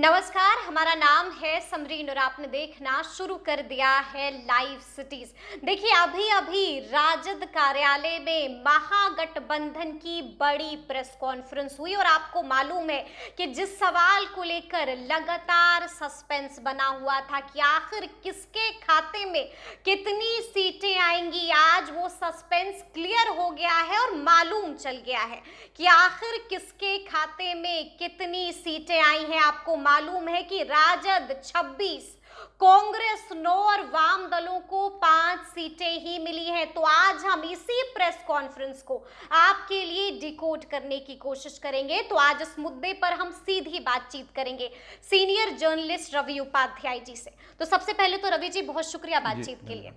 नमस्कार, हमारा नाम है समरीन और आपने देखना शुरू कर दिया है लाइव सिटीज। देखिए, अभी अभी राजद कार्यालय में महागठबंधन की बड़ी प्रेस कॉन्फ्रेंस हुई और आपको मालूम है कि जिस सवाल को लेकर लगातार सस्पेंस बना हुआ था कि आखिर किसके खाते में कितनी सीटें आएंगी, आज वो सस्पेंस क्लियर हो गया है और मालूम चल गया है कि आखिर किसके खाते में कितनी सीटें आई हैं। आपको मालूम है कि राजद 26, कांग्रेस 9 और वाम दलों को 5 सीटें ही मिली हैं। तो आज हम इसी प्रेस कॉन्फ्रेंस को आपके लिए डिकोड करने की कोशिश करेंगे। तो आज इस मुद्दे पर हम सीधी बातचीत करेंगे सीनियर जर्नलिस्ट रवि उपाध्याय जी से। तो सबसे पहले तो रवि जी, बहुत शुक्रिया बातचीत के लिए।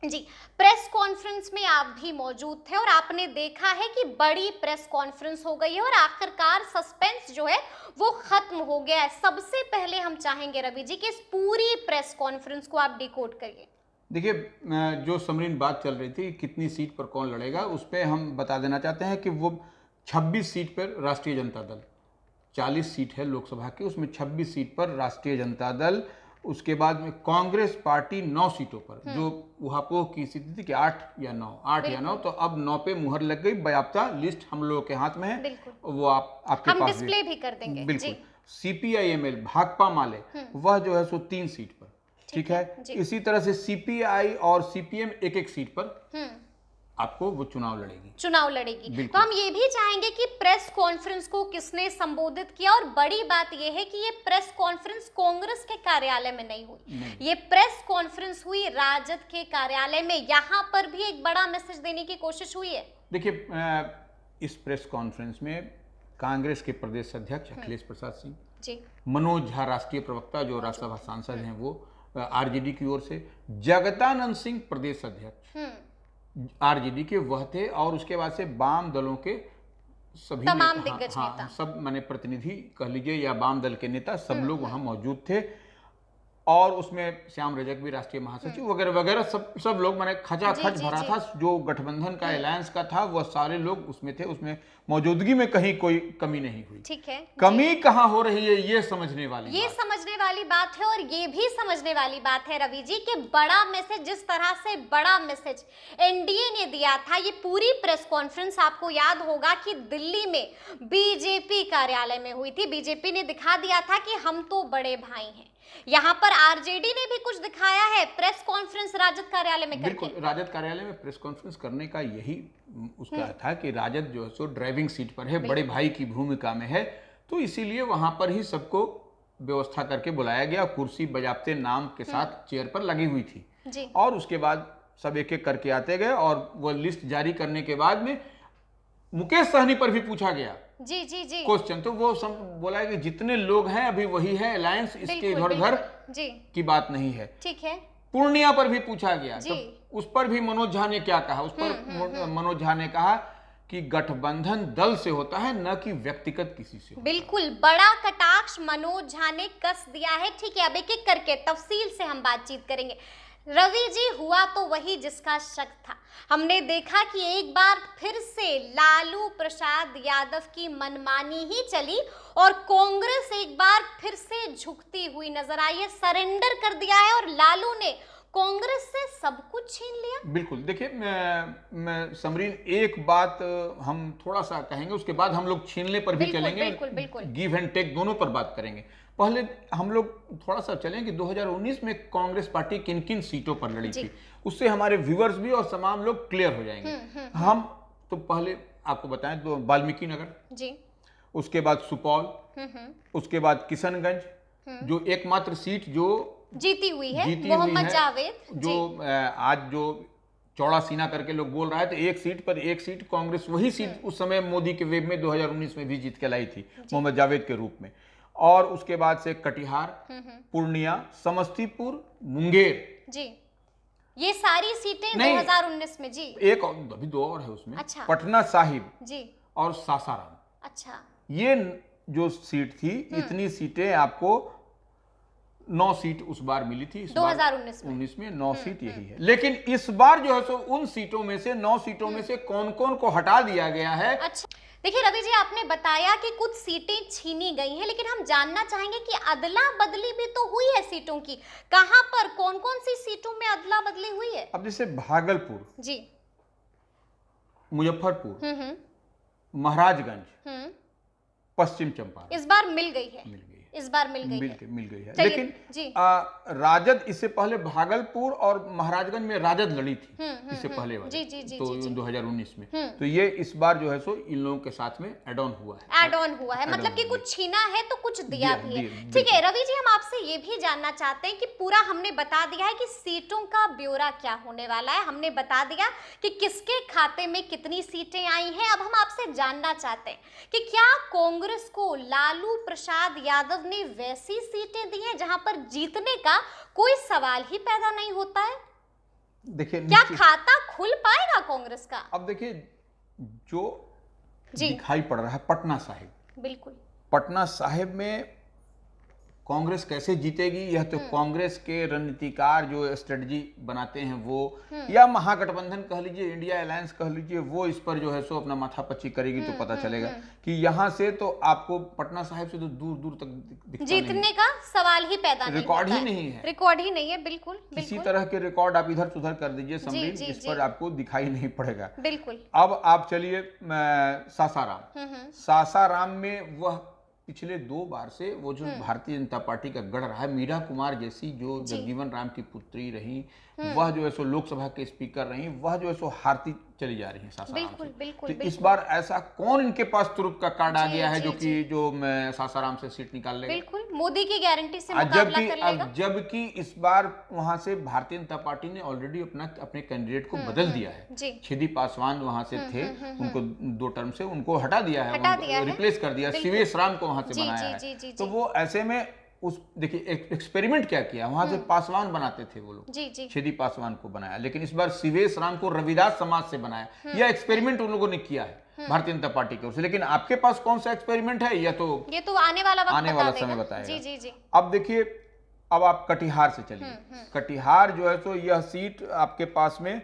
जी, प्रेस कॉन्फ्रेंस में आप भी मौजूद थे और आपने देखा है कि बड़ी प्रेस कॉन्फ्रेंस हो गई है और आखिरकार सस्पेंस जो है वो खत्म हो गया है। सबसे पहले हम चाहेंगे रवि जी कि इस पूरी प्रेस कॉन्फ्रेंस को आप डिकोड करिए। देखिए, जो समरीन बात चल रही थी कितनी सीट पर कौन लड़ेगा, उस पर हम बता देना चाहते हैं कि वो 26 सीट पर राष्ट्रीय जनता दल, 40 सीट है लोकसभा की, उसमें 26 सीट पर राष्ट्रीय जनता दल, उसके बाद में कांग्रेस पार्टी 9 सीटों पर, जो उहापोह की स्थिति थी कि 8 या 9, तो अब 9 पे मुहर लग गई। बाकायदा लिस्ट हम लोगों के हाथ में है, वो आपके हम पास डिस्प्ले भी कर देंगे। बिल्कुल। CPIML भाकपा माले वह जो है सो 3 सीट पर, ठीक है। इसी तरह से CPI और CPM एक एक सीट पर आपको वो चुनाव लड़ेगी। तो हम ये भी चाहेंगे कि प्रेस कॉन्फ्रेंस को किसने संबोधित किया, और बड़ी बात ये है कि ये प्रेस कॉन्फ्रेंस कांग्रेस के कार्यालय में नहीं हुई, ये प्रेस कॉन्फ्रेंस हुई राजद के कार्यालय में। यहाँ पर भी एक बड़ा मैसेज देने की कोशिश हुई है। देखिए, इस प्रेस कॉन्फ्रेंस में कांग्रेस के प्रदेश अध्यक्ष अखिलेश प्रसाद सिंह जी, मनोज झा राष्ट्रीय प्रवक्ता जो राज्यसभा सांसद हैं वो RJD की ओर से, जगदानंद सिंह प्रदेश अध्यक्ष RJD के वह थे, और उसके बाद से वाम दलों के सभी तमाम दिग्गज नेता, सब माने प्रतिनिधि कह लीजिए या वाम दल के नेता, सब लोग वहां मौजूद थे। और उसमें श्याम रजक भी राष्ट्रीय महासचिव वगैरह वगैरह सब लोग, माने खचाखच भरा था। जो गठबंधन का अलायंस का था वह सारे लोग उसमें थे, उसमें मौजूदगी में कहीं कोई कमी नहीं हुई। ठीक है, कमी कहाँ हो रही है ये समझने वाली बात है। और ये भी समझने वाली बात है रवि जी कि बड़ा मैसेज, जिस तरह से बड़ा मैसेज NDA ने दिया था, ये पूरी प्रेस कॉन्फ्रेंस आपको याद होगा कि दिल्ली में BJP कार्यालय में हुई थी। BJP ने दिखा दिया था कि हम तो बड़े भाई हैं। यहाँ पर RJD ने भी कुछ दिखाया है प्रेस कॉन्फ्रेंस राजद कार्यालय में करके। बिल्कुल, राजद कार्यालय में प्रेस कॉन्फ्रेंस करने का यही उसका था कि राजद जो है सो ड्राइविंग सीट पर है, बड़े भाई की भूमिका में है, तो इसीलिए वहां पर ही सबको व्यवस्था करके बुलाया गया। कुर्सी बजाते नाम के साथ चेयर पर लगी हुई थी जी। और उसके बाद सब एक एक करके आते गए, और वो लिस्ट जारी करने के बाद में मुकेश सहनी पर भी पूछा गया जी क्वेश्चन, तो वो बोला कि जितने लोग हैं अभी वही है अलायंस, इसके इधर उधर की बात नहीं है। ठीक है। पूर्णिया पर भी पूछा गया, तो उस पर भी मनोज झा ने क्या कहा, उस पर मनोज झा ने कहा कि गठबंधन दल से होता है, न कि व्यक्तिगत किसी से होता। बिल्कुल, बड़ा कटाक्ष मनोज झा ने कस दिया है। ठीक है, अब एक एक करके तफसील से हम बातचीत करेंगे। रवि जी, हुआ तो वही जिसका शक था। हमने देखा कि एक बार फिर से लालू प्रसाद यादव की मनमानी ही चली और कांग्रेस एक बार फिर से झुकती हुई नजर आई है, सरेंडर कर दिया है और लालू ने कांग्रेस से सब कुछ छीन लिया। बिल्कुल, देखिए मैं समरीन एक बात हम थोड़ा सा कहेंगे, उसके बाद हम लोग छीनने पर भी चलेंगे, गिव एंड टेक दोनों पर बात करेंगे। पहले हम लोग थोड़ा सा चलें कि 2019 में कांग्रेस पार्टी किन किन सीटों पर लड़ी थी, उससे हमारे व्यूअर्स भी और तमाम लोग क्लियर हो जाएंगे। हम तो पहले आपको बताएं तो वाल्मीकि नगर जी, उसके बाद सुपौल, उसके बाद किशनगंज, जो एकमात्र सीट जो जीती हुई है मोहम्मद जावेद, जो आज जो चौड़ा सीना करके लोग बोल रहा है, तो एक सीट कांग्रेस वही सीट उस समय मोदी के वेब में 2019 में भी जीत के लाई थी मोहम्मद जावेद के रूप में। और उसके बाद से कटिहार, पूर्णिया, समस्तीपुर, मुंगेर जी, ये सारी सीटें 2019 में जी। एक अभी 2 और है उसमें। अच्छा। पटना साहिब जी और सासाराम। अच्छा, ये जो सीट थी, इतनी सीटें आपको 9 सीट उस बार मिली थी। 2019 में 9 सीट यही है। लेकिन इस बार जो है सो उन सीटों में से 9 सीटों में से कौन कौन को हटा दिया गया है। अच्छा, देखिए रवि जी, आपने बताया कि कुछ सीटें छीनी गई हैं, लेकिन हम जानना चाहेंगे कि अदला बदली भी तो हुई है सीटों की। कहां पर, कौन कौन सी सीटों में अदला बदली हुई है? अब जैसे भागलपुर जी, मुजफ्फरपुर, महाराजगंज, पश्चिम चंपारण इस बार मिल गई है। इस बार मिल गई है। लेकिन राजद इससे पहले भागलपुर और महाराजगंज में राजद लड़ी थी इससे पहले वाली, तो 2019 में। तो ये इस बार जो है सो इन लोगों के साथ में ऐड ऑन हुआ है। मतलब कि कुछ छीना है तो कुछ दिया भी है। ठीक है रवि जी, हम आपसे ये भी जानना चाहते हैं कि पूरा हमने बता दिया है कि सीटों का ब्यौरा क्या होने वाला है, हमने बता दिया कि किसके खाते में कितनी सीटें आई हैं। अब हम आपसे जानना चाहते हैं कि क्या कांग्रेस को लालू प्रसाद यादव ने वैसी सीटें दी हैं जहां पर जीतने का कोई सवाल ही पैदा नहीं होता है? देखिए, क्या खाता खुल पाएगा कांग्रेस का? अब देखिए, जो दिखाई पड़ रहा है पटना साहिब, बिल्कुल पटना साहिब में कांग्रेस कैसे जीतेगी, यह तो कांग्रेस के रणनीतिकार जो स्ट्रेटजी बनाते हैं वो, या महागठबंधन कह लीजिए, इंडिया अलायंस कह लीजिए, वो इस पर जो है सो अपना माथापच्ची करेगी तो पता चलेगा कि यहाँ से तो आपको पटना साहिब से तो दूर दूर तक जीतने का सवाल ही पैदा नहीं, रिकॉर्ड ही नहीं है, रिकॉर्ड ही नहीं है। बिल्कुल किसी तरह के रिकॉर्ड आप इधर उधर कर दीजिए समरीन, इस पर आपको दिखाई नहीं पड़ेगा। बिल्कुल। अब आप चलिए सासाराम में वह पिछले 2 बार से वो जो भारतीय जनता पार्टी का गढ़ रहा है, मीरा कुमार जैसी जो जगजीवन राम की पुत्री रही, वह जो है सो लोकसभा के स्पीकर रही, वह जो है सो हारती चली जा रही है सासाराम से। तो इस बार ऐसा कौन इनके पास तुरुप का कार्ड आ गया है जो सासाराम से सीट निकाल लेगा? बिल्कुल मोदी की गारंटी से मुकाबला कर लेगा। जबकि इस बार वहां से भारतीय जनता पार्टी ने ऑलरेडी अपने कैंडिडेट को बदल दिया है। छिदी पासवान वहां से थे, उनको 2 टर्म से उनको हटा दिया है, रिप्लेस कर दिया, शिवेश राम को वहां से बनाया है। तो वो ऐसे में देखिए एक्सपेरिमेंट क्या किया, वहां से पासवान बनाते थे वो लोग, छिदी पासवान को बनाया, लेकिन इस बार शिवेश राम को रविदास समाज से बनाया। यह एक्सपेरिमेंट उन लोगों ने किया है भारतीय जनता पार्टी की ओर से। लेकिन आपके पास कौन सा एक्सपेरिमेंट है, ये तो आने वाला समय बताएगा। अब देखिए, अब आप कटिहार से चलिए। कटिहार जो है तो यह सीट आपके पास में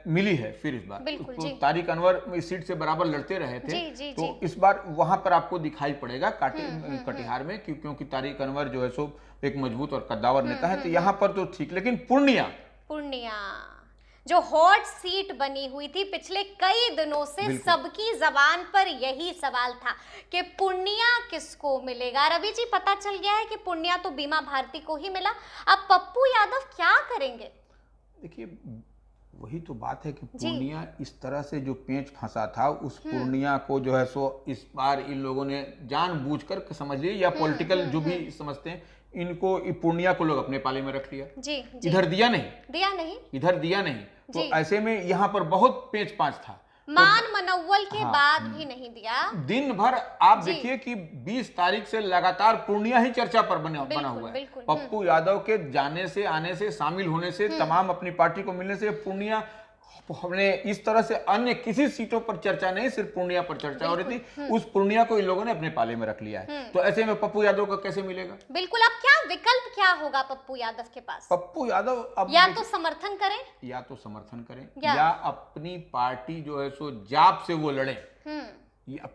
मिली है फिर इस बार, तो तारिक अनवर इस सीट से बराबर लड़ते रहे थे, तो इस बार वहां पर आपको दिखाई पड़ेगा कटिहार में, क्योंकि तारिक अनवर जो है सो एक मजबूत और कद्दावर नेता है, तो यहाँ पर तो ठीक। लेकिन पूर्णिया जो हॉट सीट बनी हुई थी पिछले कई दिनों से, सबकी जबान पर यही सवाल था कि पूर्णिया किसको मिलेगा। रवि जी, पता चल गया है कि पूर्णिया तो बीमा भारती को ही मिला। अब पप्पू यादव क्या करेंगे? देखिए, वही तो बात है कि पूर्णिया इस तरह से जो पेंच फंसा था, उस पूर्णिया को जो है सो इस बार इन लोगों ने जानबूझकर समझ लिया, या पॉलिटिकल जो भी समझते हैं, इनको पूर्णिया को लोग अपने पाले में रख लिया। इधर दिया नहीं, इधर दिया नहीं, तो ऐसे में यहाँ पर बहुत पेंच पांच था। मान मनौवल के बाद भी नहीं दिया। दिन भर आप देखिए कि 20 तारीख से लगातार पूर्णिया ही चर्चा पर बना हुआ है। पप्पू यादव के जाने से, आने से, शामिल होने से, तमाम अपनी पार्टी को मिलने से पूर्णिया, हमने इस तरह से अन्य किसी सीटों पर चर्चा नहीं, सिर्फ पूर्णिया पर चर्चा हो रही थी। उस पूर्णिया को इन लोगों ने अपने पाले में रख लिया है, तो ऐसे में पप्पू यादव को कैसे मिलेगा? बिल्कुल। अब क्या विकल्प क्या होगा पप्पू यादव के पास? पप्पू यादव अब या तो समर्थन करें, या अपनी पार्टी जो है सो जाप से वो लड़े।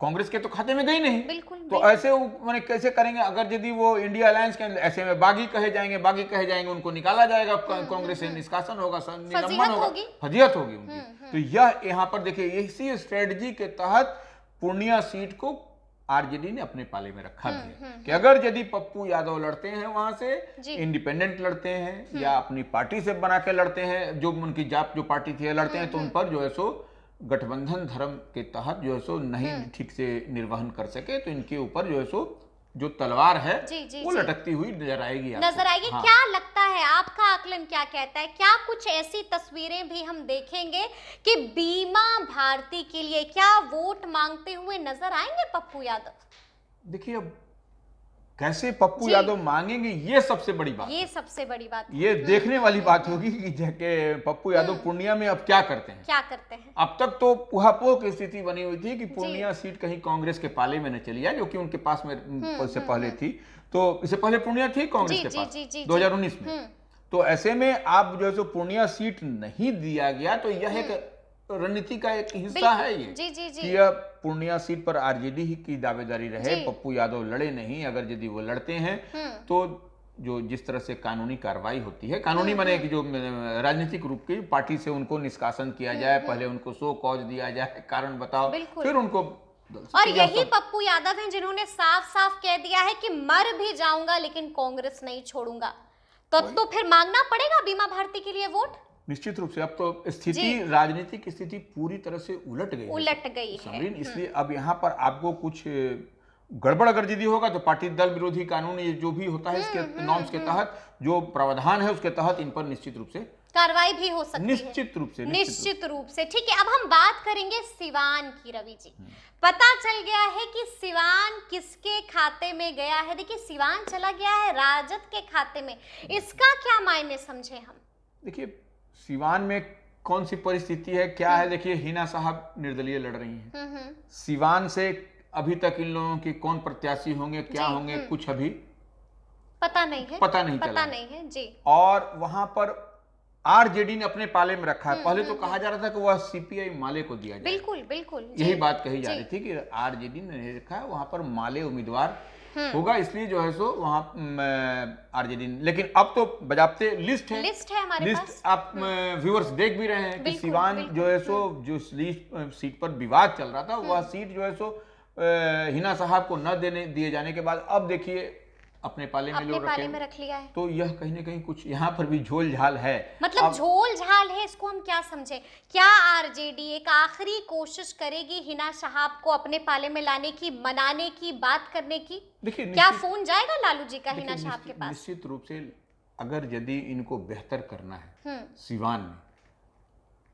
कांग्रेस के तो खाते में गई नहीं, तो ऐसे मैंने कैसे करेंगे? अगर यदि वो इंडिया अलायंस के, ऐसे में बागी कहे जाएंगे, उनको निकाला जाएगा, कांग्रेस से निष्कासन होगा, निलंबन होगा, फजीहत होगी उनकी। तो यह यहाँ पर देखिए, इसी स्ट्रेटजी के तहत पूर्णिया सीट को आरजेडी ने अपने पाले में रखा भी है कि अगर यदि पप्पू यादव लड़ते हैं वहां से, इंडिपेंडेंट लड़ते हैं या अपनी पार्टी से बना के लड़ते हैं, जो उनकी जाप जो पार्टी थी लड़ते हैं, तो उन पर जो है सो गठबंधन धर्म के तहत जो है सो नहीं ठीक से निर्वहन कर सके, तो इनके ऊपर जो है सो जो तलवार है वो लटकती हुई नजर आएगी। हाँ। क्या लगता है, आपका आकलन क्या कहता है? क्या कुछ ऐसी तस्वीरें भी हम देखेंगे कि बीमा भारती के लिए क्या वोट मांगते हुए नजर आएंगे पप्पू यादव? देखिए, अब कैसे पप्पू यादव मांगेंगे, ये सबसे बड़ी बात, ये सबसे बड़ी बात, ये देखने वाली बात होगी कि पप्पू यादव पूर्णिया में अब क्या करते हैं। अब तक तो उहापोह की स्थिति बनी हुई थी कि पूर्णिया सीट कहीं कांग्रेस के पाले में न चली जाए, जो कि उनके पास में इससे पहले थी। तो इससे पहले पूर्णिया थी कांग्रेस के पास 2019 में। तो ऐसे में आप जो है पूर्णिया सीट नहीं दिया गया, तो यह एक रणनीति का एक हिस्सा है ये कि यह पूर्णिया सीट पर आरजेडी ही की दावेदारी रहे, पप्पू यादव लड़े नहीं। अगर यदि वो लड़ते हैं तो जो जिस तरह से कानूनी कार्रवाई होती है, कानूनी माने कि जो राजनीतिक रूप की पार्टी से उनको निष्कासन किया जाए, पहले उनको शो कॉज दिया जाए, कारण बताओ, फिर उनको। और यही पप्पू यादव हैं जिन्होंने साफ साफ कह दिया है कि मर भी जाऊंगा लेकिन कांग्रेस नहीं छोड़ूंगा। तो फिर मांगना पड़ेगा बीमा भारती के लिए वोट। निश्चित रूप से अब तो स्थिति, राजनीतिक स्थिति पूरी तरह से उलट गई है। इसलिए अब यहाँ पर आपको कुछ गड़बड़ अगर यदि होगा तो पार्टी दल विरोधी कानून, ये जो भी होता है इसके नॉर्म्स के तहत, जो प्रावधान है उसके तहत इन पर निश्चित रूप से कार्रवाई भी हो सकती है। निश्चित रूप से ठीक है। अब हम बात करेंगे सिवान की। रवि जी, पता चल गया है कि सिवान किसके खाते में गया है। देखिए, सिवान चला गया है राजद के खाते में। इसका क्या मायने समझे हम? देखिए, सिवान में कौन सी परिस्थिति है, क्या है। देखिए, हिना साहब निर्दलीय लड़ रही हैं। सिवान से अभी तक इन लोगों की कौन प्रत्याशी होंगे, क्या होंगे, कुछ अभी पता नहीं है जी। और वहां पर आरजेडी ने अपने पाले में रखा है। पहले तो कहा जा रहा था कि वह सीपीआई माले को दिया जाए। बिल्कुल यही बात कही जा रही थी कि आरजेडी ने रखा है, वहां पर माले उम्मीदवार होगा, इसलिए जो है सो वहां आरजेडी। लेकिन अब तो बजाबते लिस्ट है हमारे पास। आप व्यूअर्स देख भी रहे हैं कि सिवान जो है सो जो सीट पर विवाद चल रहा था, वह सीट जो है सो हिना साहब को न दिए जाने के बाद अब देखिए अपने पाले में रख लिया है। तो यह कहीं ना कहीं कुछ यहाँ पर भी झोल झाल है। मतलब झोल झाल है, इसको हम क्या समझे? क्या आरजेडी एक आखिरी कोशिश करेगी हिना साहब को अपने पाले में लाने की, मनाने की, बात करने की? देखिए, क्या फोन जाएगा लालू जी का हिना साहब के पास? निश्चित रूप से अगर यदि इनको बेहतर करना है सिवान में,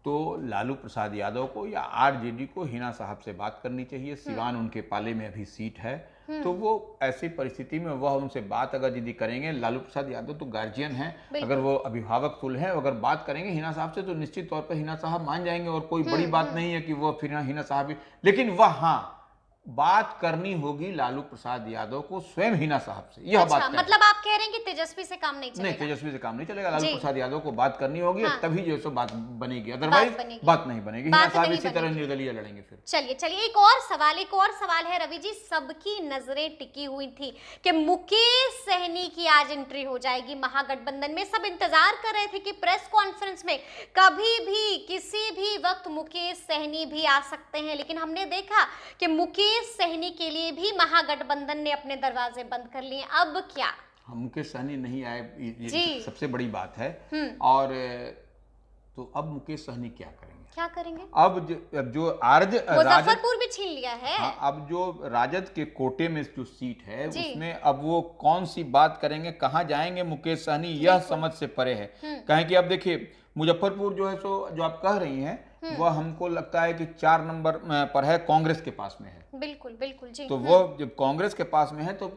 तो लालू प्रसाद यादव को या आरजेडी को हिना साहब से बात करनी चाहिए। सिवान उनके पाले में अभी सीट है, तो वो ऐसी परिस्थिति में वह उनसे बात अगर यदि करेंगे, लालू प्रसाद यादव तो गार्जियन हैं, अगर वो अभिभावक तुल्य हैं, अगर बात करेंगे हिना साहब से तो निश्चित तौर पर हिना साहब मान जाएंगे। और कोई बड़ी बात नहीं है कि वो फिर हिना साहब, लेकिन वह बात करनी होगी लालू प्रसाद यादव को स्वयं हिना साहब से। यह बात मतलब आप कह रहे हैं कि तेजस्वी से काम नहीं चलेगा? नहीं, तेजस्वी से काम नहीं चलेगा। लालू प्रसाद यादव को बात करनी होगी, तभी जो है बात बनेगी, अदरवाइज बात नहीं बनेगी। हिना साहब इसी तरह निर्दलीय लड़ेंगे फिर। चलिए एक और सवाल है रवि जी। सबकी नजरें टिकी हुई थी कि मुकेश सहनी की आज एंट्री हो जाएगी महागठबंधन में। सब इंतजार कर रहे थे कि प्रेस कॉन्फ्रेंस में कभी भी किसी भी वक्त मुकेश सहनी भी आ सकते हैं, लेकिन हमने देखा कि मुकेश सहनी के लिए भी महागठबंधन ने अपने दरवाजे बंद कर लिए। अब क्या? मुकेश सहनी नहीं आए, ये सबसे बड़ी बात है। और तो अब मुकेश सहनी क्या करेंगे? अब जो मुजफ्फरपुर भी छीन लिया है। अब जो राजद के कोटे में जो सीट है उसमें अब वो कौन सी बात करेंगे, कहां जाएंगे मुकेश सहनी, यह समझ से परे है। कहें कि अब देखिए, मुजफ्फरपुर जो है सो जो आप कह रही हैं, वह हमको लगता है कि 4 नंबर पर है, कांग्रेस के पास में है। बिल्कुल जी। तो वो जब कांग्रेस के पास में है तो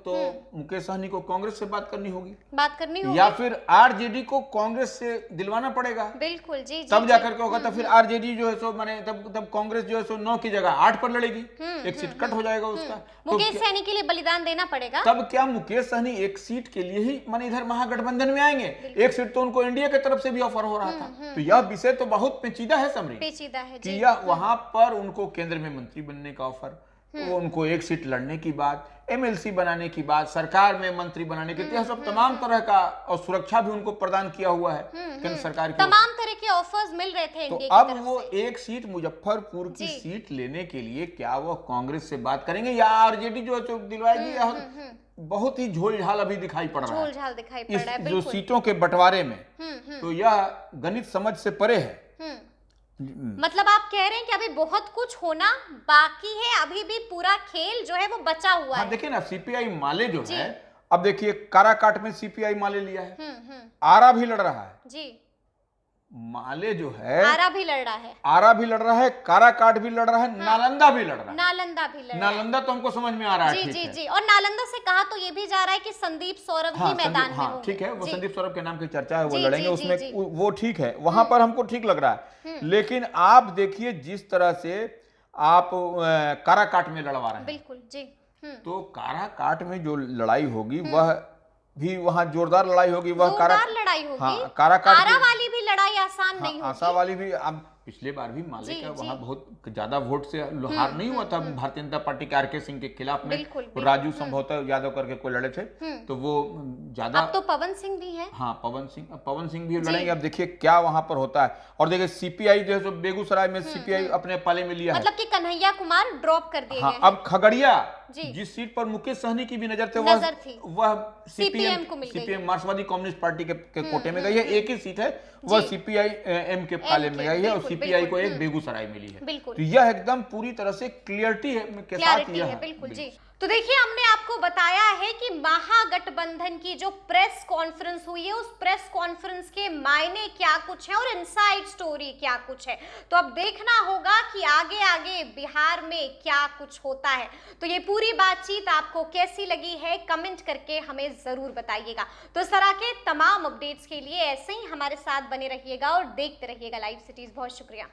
मुकेश सहनी को कांग्रेस से बात करनी होगी या फिर आरजेडी को कांग्रेस से दिलवाना पड़ेगा। बिल्कुल जी। तब जाकर के होगा। तो फिर आरजेडी जो है सो माने तब कांग्रेस जो है सो 9 की जगह 8 पर लड़ेगी, एक सीट कट हो जाएगा उसका। मुकेश सहनी के लिए बलिदान देना पड़ेगा। तब क्या मुकेश सहनी एक सीट के लिए ही माने इधर महागठबंधन में आएंगे? एक सीट तो उनको इंडिया की तरफ से भी ऑफर हो रहा था। तो यह विषय तो बहुत पेचीदा है समरी, कि यह वहां पर उनको केंद्र में मंत्री बनने का ऑफर, वो उनको एक सीट लड़ने की बात, एमएलसी बनाने की बात, सरकार में मंत्री बनाने की, यह सब तमाम तरह का, और सुरक्षा भी उनको प्रदान किया हुआ है केंद्र सरकार की, तमाम तरह के ऑफर्स मिल रहे थे। तो अब वो एक सीट मुजफ्फरपुर की सीट लेने के लिए क्या वो कांग्रेस से बात करेंगे या आरजेडी जो दिलवाएगी? बहुत ही झोलझाल अभी दिखाई पड़ रहा है जो सीटों के बंटवारे में। तो यह गणित समझ से परे है। मतलब आप कह रहे हैं कि अभी बहुत कुछ होना बाकी है, अभी भी पूरा खेल जो है वो बचा हुआ है। देखिए ना, सीपीआई माले जो है, अब देखिए काराकाट में सीपीआई माले लिया है, आरा भी लड़ रहा है जी, माले जो है आरा भी लड़ रहा है, आरा भी लड़ रहा है, काराकाट भी लड़ रहा है, नालंदा भी लड़ रहा है। नालंदा भी लड़ रहा है। नालंदा तो हमको समझ में आ रहा है, जी ठीक जी है। जी, और नालंदा से कहा तो ये भी जा रहा है कि संदीप सौरभ ही मैदान में होंगे। ठीक है, वो जी। संदीप सौरभ के नाम की चर्चा है, वो जी, लड़ेंगे जी, उसमें, जी। वो ठीक है, वहां पर हमको ठीक लग रहा है। लेकिन आप देखिए जिस तरह से आप काराकाट में लड़वा रहे हैं, बिल्कुल जी। तो काराकाट में जो लड़ाई होगी वह भी वहां जोरदार लड़ाई होगी, वह जोरदार लड़ाई होगी। हाँ, काराकाट आरा वाली भी लड़ाई आसान नहीं होगी। आशा वाली भी। अब पिछले बार भी माले का वहां बहुत ज्यादा वोट से हार नहीं हुआ था भारतीय जनता पार्टी के आर.के. सिंह के खिलाफ में। राजू संभवतः यादव करके कोई लड़े थे, तो वो ज्यादा। अब तो पवन सिंह भी है। हाँ, पवन सिंह भी लड़ेंगे। अब देखिए क्या वहां पर होता है। और देखिए सीपीआई जो है बेगूसराय में सीपीआई अपने पाले में लिया है, मतलब कि कन्हैया कुमार ड्रॉप कर दिए गए। अब खगड़िया जिस सीट पर मुकेश सहनी की भी नजर थे, वह सीपीएम को मिल गई। सीपीएम मार्क्सवादी कम्युनिस्ट पार्टी के कोटे में गई है। एक ही सीट है, वह सीपीआई एम के पाले में गई है, और सीपीआई को एक बेगूसराय मिली है। तो यह एकदम पूरी तरह से क्लियरिटी के साथ यह है। बिल्कुल जी। तो देखिए, हमने आपको बताया है कि महागठबंधन की जो प्रेस कॉन्फ्रेंस हुई है, उस प्रेस कॉन्फ्रेंस के मायने क्या कुछ है और इनसाइड स्टोरी क्या कुछ है। तो अब देखना होगा कि आगे आगे बिहार में क्या कुछ होता है। तो ये पूरी बातचीत आपको कैसी लगी है, कमेंट करके हमें जरूर बताइएगा। तो इस तरह के तमाम अपडेट्स के लिए ऐसे ही हमारे साथ बने रहिएगा और देखते रहिएगा लाइव सिटीज। बहुत शुक्रिया।